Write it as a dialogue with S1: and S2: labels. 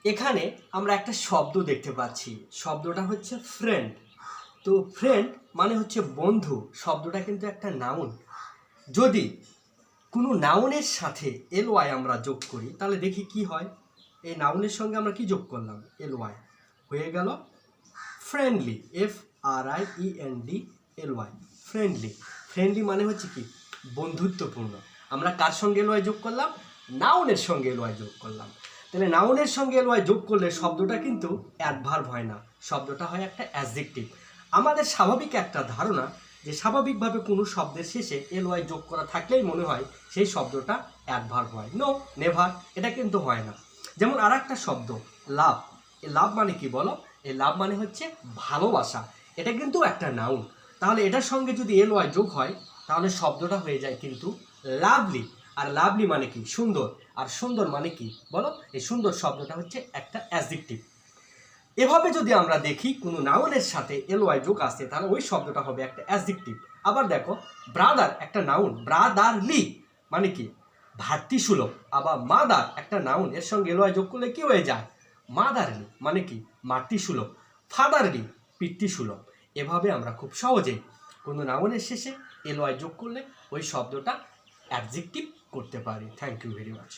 S1: এখানে আমরা একটা শব্দ দেখতে পাচ্ছি, শব্দটা হচ্ছে ফ্রেন্ড। তো ফ্রেন্ড মানে হচ্ছে বন্ধু, শব্দটা কিন্তু একটা নাউন। যদি কোনো নাউনের সাথে এলওয়াই আমরা যোগ করি তাহলে দেখি কি হয়। এই নাউনের সঙ্গে আমরা কি যোগ করলাম, এলওয়াই, হয়ে গেল ফ্রেন্ডলি, FRIENDLY, ফ্রেন্ডলি। ফ্রেন্ডলি মানে হচ্ছে কি, বন্ধুত্বপূর্ণ। আমরা কার সঙ্গে এলওয়াই যোগ করলাম, নাউনের সঙ্গে এলওয়াই যোগ করলাম। তাহলে নাউনের সঙ্গে এলওয়াই যোগ করলে শব্দটা কিন্তু অ্যাডভার্ব হয় না, শব্দটা হয় একটা অ্যাডজেক্টিভ। আমাদের স্বাভাবিক একটা ধারণা যে স্বাভাবিকভাবে কোনো শব্দের শেষে এলওয়াই যোগ করা থাকলেই মনে হয় সেই শব্দটা অ্যাডভার্ব হয়। নো, নেভার, এটা কিন্তু হয় না। যেমন আর একটা শব্দ লাভ, এই লাভ মানে কি বলো, এই লাভ মানে হচ্ছে ভালোবাসা, এটা কিন্তু একটা নাউন। তাহলে এটার সঙ্গে যদি এলওয়াই যোগ হয় তাহলে শব্দটা হয়ে যায় কিন্তু লাভলি। আর লাভলি মানে কি, সুন্দর। আর সুন্দর মানে কি বলো, এই সুন্দর শব্দটা হচ্ছে একটা অ্যাডজেক্টিভ। এভাবে যদি আমরা দেখি কোনো নাউনের সাথে এলওয়াই যোগ আসে তাহলে ওই শব্দটা হবে একটা অ্যাডজেক্টিভ। আবার দেখো ব্রাদার একটা নাউন, ব্রাদারলি মানে কি ভাতৃসুলভ। আবার মাদার একটা নাউন, এর সঙ্গে এলওয়াই যোগ করলে কি হয়ে যায়, মাদারলি মানে কি মাতৃসুলভ। ফাদারলি পিতৃসুলভ। এভাবে আমরা খুব সহজেই কোনো নাউনের শেষে এলওয়াই যোগ করলে ওই শব্দটা অ্যাডজেক্টিভ করতে পারি। Thank you very much.